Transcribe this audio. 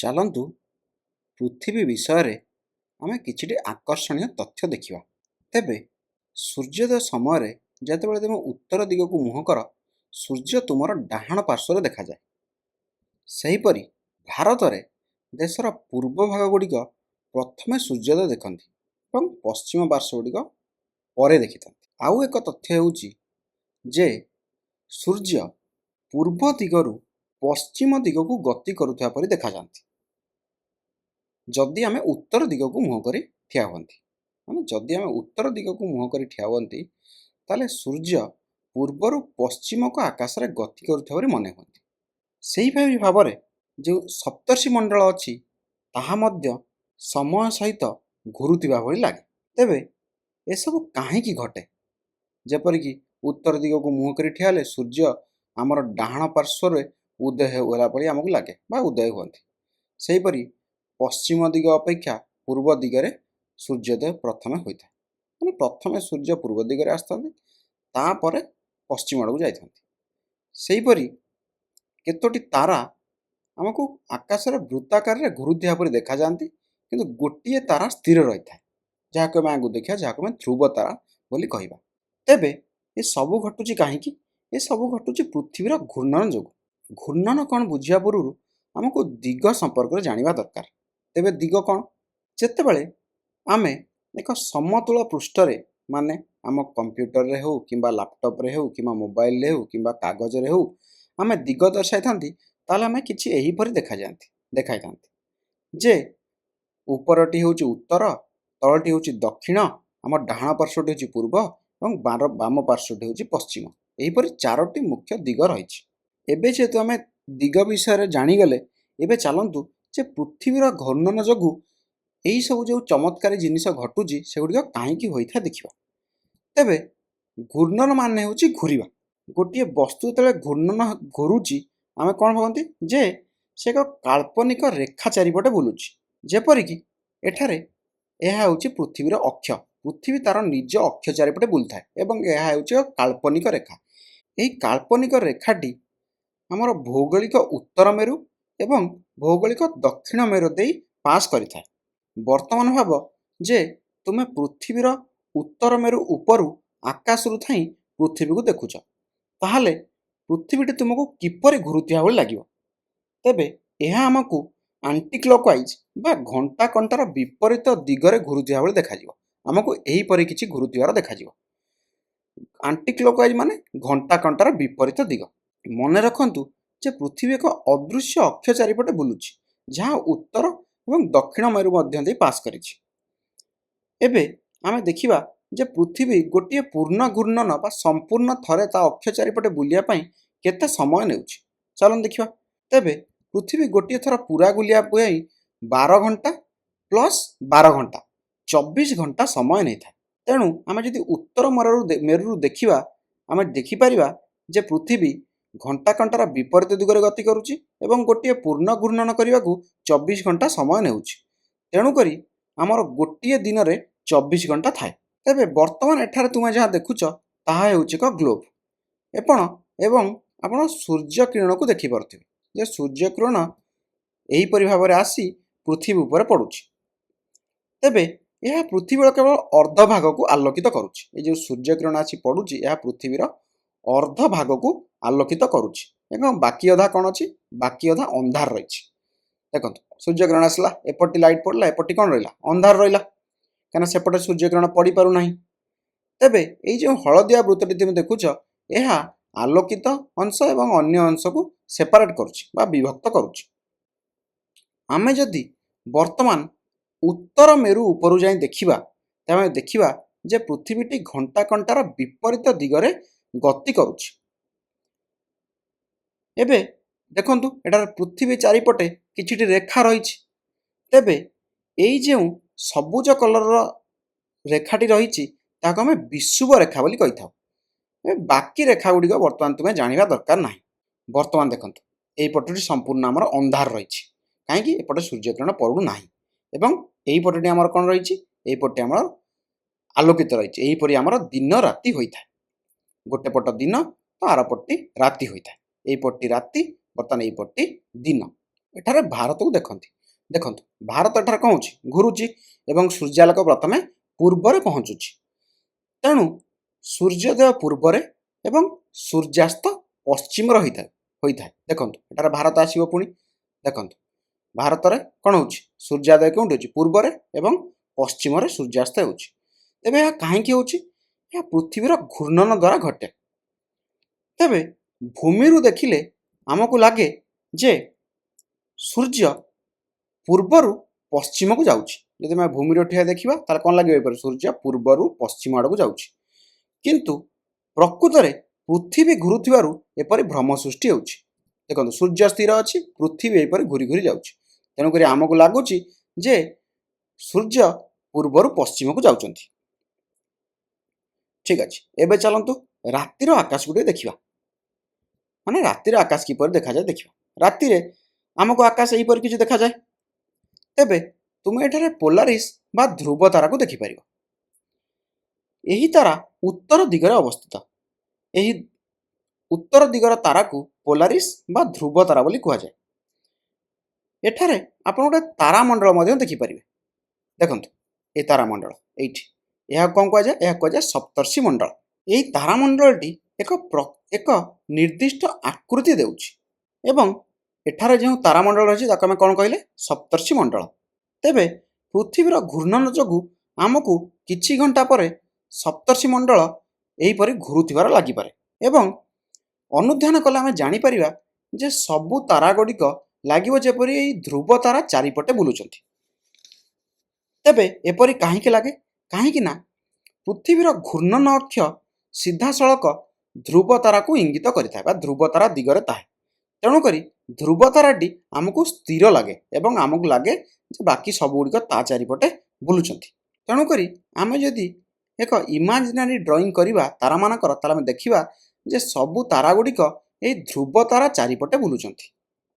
ଚାଲନ୍ତୁ ପୃଥିବୀ ବିଷୟରେ ଆମେ କିଛିଟି ଆକର୍ଷଣୀୟ ତଥ୍ୟ ଦେଖିବା। ତେବେ ସୂର୍ଯ୍ୟୋଦୟ ସମୟରେ ଯେତେବେଳେ ତୁମେ ଉତ୍ତର ଦିଗକୁ ମୁହଁ କର, ସୂର୍ଯ୍ୟ ତୁମର ଡାହାଣ ପାର୍ଶ୍ୱରେ ଦେଖାଯାଏ। ସେହିପରି ଭାରତରେ ଦେଶର ପୂର୍ବ ଭାଗ ଗୁଡ଼ିକ ପ୍ରଥମେ ସୂର୍ଯ୍ୟୋଦୟ ଦେଖନ୍ତି ଏବଂ ପଶ୍ଚିମ ପାର୍ଶ୍ୱ ଗୁଡ଼ିକ ପରେ ଦେଖିଥାନ୍ତି। ଆଉ ଏକ ତଥ୍ୟ ହେଉଛି ଯେ ସୂର୍ଯ୍ୟ ପୂର୍ବ ଦିଗରୁ ପଶ୍ଚିମ ଦିଗକୁ ଗତି କରୁଥିବା ପରି ଦେଖାଯାଆନ୍ତି ଯଦି ଆମେ ଉତ୍ତର ଦିଗକୁ ମୁହଁ କରି ଠିଆ ହୁଅନ୍ତି। ଯଦି ଆମେ ଉତ୍ତର ଦିଗକୁ ମୁହଁ କରି ଠିଆ ହୁଅନ୍ତି ତାହେଲେ ସୂର୍ଯ୍ୟ ପୂର୍ବରୁ ପଶ୍ଚିମକୁ ଆକାଶରେ ଗତି କରୁଥିବା ପରି ମନେ ହୁଅନ୍ତି। ସେହିପରି ଭାବରେ ଯେଉଁ ସପ୍ତର୍ଷି ମଣ୍ଡଳ ଅଛି ତାହା ମଧ୍ୟ ସମୟ ସହିତ ଘୁରୁଥିବା ଭଳି ଲାଗେ। ତେବେ ଏସବୁ କାହିଁକି ଘଟେ? ଯେପରିକି ଉତ୍ତର ଦିଗକୁ ମୁହଁ କରି ଠିଆ ହେଲେ ସୂର୍ଯ୍ୟ ଆମର ଡାହାଣ ପାର୍ଶ୍ୱରେ ଉଦୟ ହେଲା ଭଳି ଆମକୁ ଲାଗେ ବା ଉଦୟ ହୁଅନ୍ତି। ସେହିପରି ପଶ୍ଚିମ ଦିଗ ଅପେକ୍ଷା ପୂର୍ବ ଦିଗରେ ସୂର୍ଯ୍ୟୋଦୟ ପ୍ରଥମେ ହୋଇଥାଏ। ପ୍ରଥମେ ସୂର୍ଯ୍ୟ ପୂର୍ବ ଦିଗରେ ଆସିଥାନ୍ତି, ତାପରେ ପଶ୍ଚିମ ଆଡ଼କୁ ଯାଇଥାନ୍ତି। ସେହିପରି କେତୋଟି ତାରା ଆମକୁ ଆକାଶରେ ବୃତ୍ତାକାରରେ ଘୁରୁଥିବା ପରି ଦେଖାଯାଆନ୍ତି, କିନ୍ତୁ ଗୋଟିଏ ତାରା ସ୍ଥିର ରହିଥାଏ, ଯାହାକୁ ଆମେ ଆଗକୁ ଦେଖିବା, ଯାହାକୁ ଆମେ ଧ୍ରୁବ ତାରା ବୋଲି କହିବା। ତେବେ ଏସବୁ ଘଟୁଛି କାହିଁକି? ଏସବୁ ଘଟୁଛି ପୃଥିବୀର ଘୂର୍ଣ୍ଣନ ଯୋଗୁଁ। ଘୂର୍ଣ୍ଣନ କ'ଣ ବୁଝିବା ପୂର୍ବରୁ ଆମକୁ ଦିଗ ସମ୍ପର୍କରେ ଜାଣିବା ଦରକାର। ତେବେ ଦିଗ କ'ଣ? ଯେତେବେଳେ ଆମେ ଏକ ସମତଳ ପୃଷ୍ଠରେ ମାନେ ଆମ କମ୍ପ୍ୟୁଟରରେ ହେଉ କିମ୍ବା ଲ୍ୟାପଟପ୍ରେ ହେଉ କିମ୍ବା ମୋବାଇଲରେ ହେଉ କିମ୍ବା କାଗଜରେ ହେଉ ଆମେ ଦିଗ ଦର୍ଶାଇଥାନ୍ତି, ତାହେଲେ ଆମେ କିଛି ଏହିପରି ଦେଖାଇଥାନ୍ତି ଯେ ଉପରଟି ହେଉଛି ଉତ୍ତର, ତଳଟି ହେଉଛି ଦକ୍ଷିଣ, ଆମ ଡାହାଣ ପାର୍ଶ୍ୱଟି ହେଉଛି ପୂର୍ବ ଏବଂ ବାମ ପାର୍ଶ୍ୱଟି ହେଉଛି ପଶ୍ଚିମ। ଏହିପରି ଚାରୋଟି ମୁଖ୍ୟ ଦିଗ ରହିଛି। ଏବେ ଯେହେତୁ ଆମେ ଦିଗ ବିଷୟରେ ଜାଣିଗଲେ, ଏବେ ଚାଲନ୍ତୁ ଯେ ପୃଥିବୀର ଘୂର୍ଣ୍ଣନ ଯୋଗୁଁ ଏହିସବୁ ଯେଉଁ ଚମତ୍କାରୀ ଜିନିଷ ଘଟୁଛି ସେଗୁଡ଼ିକ କାହିଁକି ହୋଇଥାଏ ଦେଖିବା। ତେବେ ଘୂର୍ଣ୍ଣନ ମାନେ ହେଉଛି ଘୁରିବା। ଗୋଟିଏ ବସ୍ତୁ ଯେତେବେଳେ ଘୂର୍ଣ୍ଣନ ଘୁରୁଛି ଆମେ କ'ଣ ଭାବନ୍ତି ଯେ ସେ ଏକ କାଳ୍ପନିକ ରେଖା ଚାରିପଟେ ବୁଲୁଛି। ଯେପରିକି ଏଠାରେ ଏହା ହେଉଛି ପୃଥିବୀର ଅକ୍ଷ। ପୃଥିବୀ ତାର ନିଜ ଅକ୍ଷ ଚାରିପଟେ ବୁଲିଥାଏ ଏବଂ ଏହା ହେଉଛି ଏକ କାଳ୍ପନିକ ରେଖା। ଏହି କାଳ୍ପନିକ ରେଖାଟି ଆମର ଭୌଗୋଳିକ ଉତ୍ତର ମେରୁ ଏବଂ ଭୌଗୋଳିକ ଦକ୍ଷିଣ ମେରୁ ଦେଇ ପାସ୍ କରିଥାଏ। ବର୍ତ୍ତମାନ ଭାବ ଯେ ତୁମେ ପୃଥିବୀର ଉତ୍ତର ମେରୁ ଉପରୁ ଆକାଶରୁ ଥାଇ ପୃଥିବୀକୁ ଦେଖୁଛ, ତାହେଲେ ପୃଥିବୀଟି ତୁମକୁ କିପରି ଘୁରୁଥିବା ଭଳି ଲାଗିବ? ତେବେ ଏହା ଆମକୁ ଆଣ୍ଟି କ୍ଲକୱାଇଜ୍ ବା ଘଣ୍ଟା କଣ୍ଟାର ବିପରୀତ ଦିଗରେ ଘୁରୁଥିବା ଭଳି ଦେଖାଯିବ। ଆମକୁ ଏହିପରି କିଛି ଘୁରୁଥିବାର ଦେଖାଯିବ। ଆଣ୍ଟି କ୍ଲକୱାଇଜ୍ ମାନେ ଘଣ୍ଟା କଣ୍ଟାର ବିପରୀତ ଦିଗ। ମନେ ରଖନ୍ତୁ ଯେ ପୃଥିବୀ ଏକ ଅଦୃଶ୍ୟ ଅକ୍ଷ ଚାରିପଟେ ବୁଲୁଛି, ଯାହା ଉତ୍ତର ଏବଂ ଦକ୍ଷିଣ ମେରୁ ମଧ୍ୟ ଦେଇ ପାସ୍ କରିଛି। ଏବେ ଆମେ ଦେଖିବା ଯେ ପୃଥିବୀ ଗୋଟିଏ ପୂର୍ଣ୍ଣ ଘୂର୍ଣ୍ଣନ ବା ସମ୍ପୂର୍ଣ୍ଣ ଥରେ ତା ଅକ୍ଷ ଚାରିପଟେ ବୁଲିବା ପାଇଁ କେତେ ସମୟ ନେଉଛି ଚାଲନ୍ତୁ ଦେଖିବା। ତେବେ ପୃଥିବୀ ଗୋଟିଏ ଥର ପୁରା ବୁଲିବା ପାଇଁ 12 ଘଣ୍ଟା ପ୍ଲସ୍ 12 ଘଣ୍ଟା 24 ଘଣ୍ଟା ସମୟ ନେଇଥାଏ। ତେଣୁ ଆମେ ଯଦି ଉତ୍ତର ମେରୁରୁ ଦେଖିବା, ଆମେ ଦେଖିପାରିବା ଯେ ପୃଥିବୀ ଘଣ୍ଟା କଣ୍ଟାର ବିପରୀତ ଦିଗରେ ଗତି କରୁଛି ଏବଂ ଗୋଟିଏ ପୂର୍ଣ୍ଣ ଘୂର୍ଣ୍ଣନ କରିବାକୁ 24 ଘଣ୍ଟା ସମୟ ନେଉଛି। ତେଣୁକରି ଆମର ଗୋଟିଏ ଦିନରେ 24 ଘଣ୍ଟା ଥାଏ। ତେବେ ବର୍ତ୍ତମାନ ଏଠାରେ ତୁମେ ଯାହା ଦେଖୁଛ ତାହା ହେଉଛି ଏକ ଗ୍ଲୋବ୍। ଏବଂ ଆପଣ ସୂର୍ଯ୍ୟ କିରଣକୁ ଦେଖିପାରୁଥିବେ ଯେ ସୂର୍ଯ୍ୟ କିରଣ ଏହିପରି ଭାବରେ ଆସି ପୃଥିବୀ ଉପରେ ପଡ଼ୁଛି। ତେବେ ଏହା ପୃଥିବୀର କେବଳ ଅର୍ଦ୍ଧ ଭାଗକୁ ଆଲୋକିତ କରୁଛି। ଏ ଯେଉଁ ସୂର୍ଯ୍ୟ କିରଣ ଆସି ପଡ଼ୁଛି ଏହା ପୃଥିବୀର ଅର୍ଦ୍ଧ ଭାଗକୁ ଆଲୋକିତ କରୁଛି ଏବଂ ବାକି ଅଧା କ'ଣ ଅଛି? ବାକି ଅଧା ଅନ୍ଧାର ରହିଛି। ଦେଖନ୍ତୁ ସୂର୍ଯ୍ୟ କିରଣ ଆସିଲା, ଏପଟେ ଲାଇଟ୍ ପଡ଼ିଲା, ଏପଟେ କ'ଣ ରହିଲା? ଅନ୍ଧାର ରହିଲା, କାହିଁକିନା ସେପଟେ ସୂର୍ଯ୍ୟ କିରଣ ପଡ଼ିପାରୁନାହିଁ। ତେବେ ଏଇ ଯେଉଁ ହଳଦିଆ ବୃତ୍ତଟି ତୁମେ ଦେଖୁଛ, ଏହା ଆଲୋକିତ ଅଂଶ ଏବଂ ଅନ୍ୟ ଅଂଶକୁ ସେପାରେଟ୍ କରୁଛି ବା ବିଭକ୍ତ କରୁଛି। ଆମେ ଯଦି ବର୍ତ୍ତମାନ ଉତ୍ତର ମେରୁ ଉପରୁ ଯାଇ ଦେଖିବା, ତେବେ ଆମେ ଦେଖିବା ଯେ ପୃଥିବୀଟି ଘଣ୍ଟା କଣ୍ଟାର ବିପରୀତ ଦିଗରେ ଗତି କରୁଛି। ଏବେ ଦେଖନ୍ତୁ ଏଠାରେ ପୃଥିବୀ ଚାରିପଟେ କିଛିଟି ରେଖା ରହିଛି। ତେବେ ଏଇ ଯେଉଁ ସବୁଜ କଲରର ରେଖାଟି ରହିଛି ତାହାକୁ ଆମେ ବିଷୁବ ରେଖା ବୋଲି କହିଥାଉ। ବାକି ରେଖା ଗୁଡ଼ିକ ବର୍ତ୍ତମାନ ତୁମେ ଜାଣିବା ଦରକାର ନାହିଁ। ବର୍ତ୍ତମାନ ଦେଖନ୍ତୁ ଏଇପଟଟି ସମ୍ପୂର୍ଣ୍ଣ ଆମର ଅନ୍ଧାର ରହିଛି, କାହିଁକି? ଏପଟେ ସୂର୍ଯ୍ୟକିରଣ ପଡ଼ୁନାହିଁ ଏବଂ ଏଇପଟଟି ଆମର କ'ଣ ରହିଛି? ଏଇପଟେ ଆମର ଆଲୋକିତ ରହିଛି। ଏହିପରି ଆମର ଦିନ ରାତି ହୋଇଥାଏ। ଗୋଟେ ପଟ ଦିନ ତ ଆର ପଟଟି ରାତି ହୋଇଥାଏ। ଏଇପଟଟି ରାତି, ବର୍ତ୍ତମାନ ଏଇପଟଟି ଦିନ। ଏଠାରେ ଭାରତକୁ ଦେଖନ୍ତି। ଦେଖନ୍ତୁ ଭାରତ ଏଠାରେ କ'ଣ ହେଉଛି, ଘୁରୁଛି ଏବଂ ସୂର୍ଯ୍ୟାଲୋକ ପ୍ରଥମେ ପୂର୍ବରେ ପହଞ୍ଚୁଛି। ତେଣୁ ସୂର୍ଯ୍ୟୋଦୟ ପୂର୍ବରେ ଏବଂ ସୂର୍ଯ୍ୟାସ୍ତ ପଶ୍ଚିମରେ ହୋଇଥାଏ। ଦେଖନ୍ତୁ ଏଠାରେ ଭାରତ ଆସିବ ପୁଣି। ଦେଖନ୍ତୁ ଭାରତରେ କ'ଣ ହେଉଛି, ସୂର୍ଯ୍ୟୋଦୟ କେଉଁଠି ହେଉଛି, ପୂର୍ବରେ ଏବଂ ପଶ୍ଚିମରେ ସୂର୍ଯ୍ୟାସ୍ତ ହେଉଛି। ତେବେ ଏହା କାହିଁକି ହେଉଛି? ଏହା ପୃଥିବୀର ଘୂର୍ଣ୍ଣନ ଦ୍ୱାରା ଘଟେ। ତେବେ ଭୂମିରୁ ଦେଖିଲେ ଆମକୁ ଲାଗେ ଯେ ସୂର୍ଯ୍ୟ ପୂର୍ବରୁ ପଶ୍ଚିମକୁ ଯାଉଛି। ଯଦି ଆମେ ଭୂମିର ଠିଆ ଦେଖିବା ତାହେଲେ କ'ଣ ଲାଗିବ, ଏପରି ସୂର୍ଯ୍ୟ ପୂର୍ବରୁ ପଶ୍ଚିମ ଆଡ଼କୁ ଯାଉଛି। କିନ୍ତୁ ପ୍ରକୃତରେ ପୃଥିବୀ ଘୁରୁଥିବାରୁ ଏପରି ଭ୍ରମ ସୃଷ୍ଟି ହେଉଛି। ଦେଖନ୍ତୁ ସୂର୍ଯ୍ୟ ସ୍ଥିର ଅଛି, ପୃଥିବୀ ଏହିପରି ଘୁରି ଘୁରି ଯାଉଛି। ତେଣୁକରି ଆମକୁ ଲାଗୁଛି ଯେ ସୂର୍ଯ୍ୟ ପୂର୍ବରୁ ପଶ୍ଚିମକୁ ଯାଉଛନ୍ତି। ଠିକ୍ ଅଛି, ଏବେ ଚାଲନ୍ତୁ ରାତିର ଆକାଶକୁ ଟିକେ ଦେଖିବା। ମାନେ ରାତିର ଆକାଶ କିପରି ଦେଖାଯାଏ ଦେଖିବା। ରାତିରେ ଆମକୁ ଆକାଶ ଏହିପରି କିଛି ଦେଖାଯାଏ। ତେବେ ତୁମେ ଏଠାରେ ପୋଲାରିସ୍ ବା ଧ୍ରୁବ ତାରାକୁ ଦେଖିପାରିବ। ଏହି ତାରା ଉତ୍ତର ଦିଗରେ ଅବସ୍ଥିତ। ଏହି ଉତ୍ତର ଦିଗର ତାରାକୁ ପୋଲାରିସ୍ ବା ଧ୍ରୁବ ତାରା ବୋଲି କୁହାଯାଏ। ଏଠାରେ ଆପଣ ଗୋଟେ ତାରାମଣ୍ଡଳ ମଧ୍ୟ ଦେଖିପାରିବେ। ଦେଖନ୍ତୁ ଏ ତାରାମଣ୍ଡଳ ଏଇଠି, ଏହାକୁ କ'ଣ କୁହାଯାଏ? ଏହା କୁହାଯାଏ ସପ୍ତର୍ଷି ମଣ୍ଡଳ। ଏହି ତାରାମଣ୍ଡଳଟି ଏକ ନିର୍ଦ୍ଦିଷ୍ଟ ଆକୃତି ଦେଉଛି ଏବଂ ଏଠାରେ ଯେଉଁ ତାରାମଣ୍ଡଳ ରହିଛି ତାକୁ ଆମେ କ'ଣ କହିଲେ? ସପ୍ତର୍ଷି ମଣ୍ଡଳ। ତେବେ ପୃଥିବୀର ଘୂର୍ଣ୍ଣନ ଯୋଗୁଁ ଆମକୁ କିଛି ଘଣ୍ଟା ପରେ ସପ୍ତର୍ଷି ମଣ୍ଡଳ ଏହିପରି ଘୁରୁଥିବାର ଲାଗିପାରେ ଏବଂ ଅନୁଧ୍ୟାନ କଲେ ଆମେ ଜାଣିପାରିବା ଯେ ସବୁ ତାରାଗୁଡ଼ିକ ଲାଗିବ ଯେପରି ଏହି ଧ୍ରୁବ ତାରା ଚାରିପଟେ ବୁଲୁଛନ୍ତି। ତେବେ ଏପରି କାହିଁକି ଲାଗେ? କାହିଁକି ନା ପୃଥିବୀର ଘୂର୍ଣ୍ଣନ ଅକ୍ଷ ସିଧାସଳଖ ଧ୍ରୁବ ତାରାକୁ ଇଙ୍ଗିତ କରିଥାଏ ବା ଧ୍ରୁବ ତାରା ଦିଗରେ ଥାଏ। ତେଣୁକରି ଧ୍ରୁବ ତାରାଟି ଆମକୁ ସ୍ଥିର ଲାଗେ ଏବଂ ଆମକୁ ଲାଗେ ଯେ ବାକି ସବୁଗୁଡ଼ିକ ତା ଚାରିପଟେ ବୁଲୁଛନ୍ତି। ତେଣୁକରି ଆମେ ଯଦି ଏକ ଇମାଜିନାରୀ ଡ୍ରଇଂ କରିବା ତାରାମାନଙ୍କର, ତାହେଲେ ଆମେ ଦେଖିବା ଯେ ସବୁ ତାରାଗୁଡ଼ିକ ଏହି ଧ୍ରୁବ ତାରା ଚାରିପଟେ ବୁଲୁଛନ୍ତି।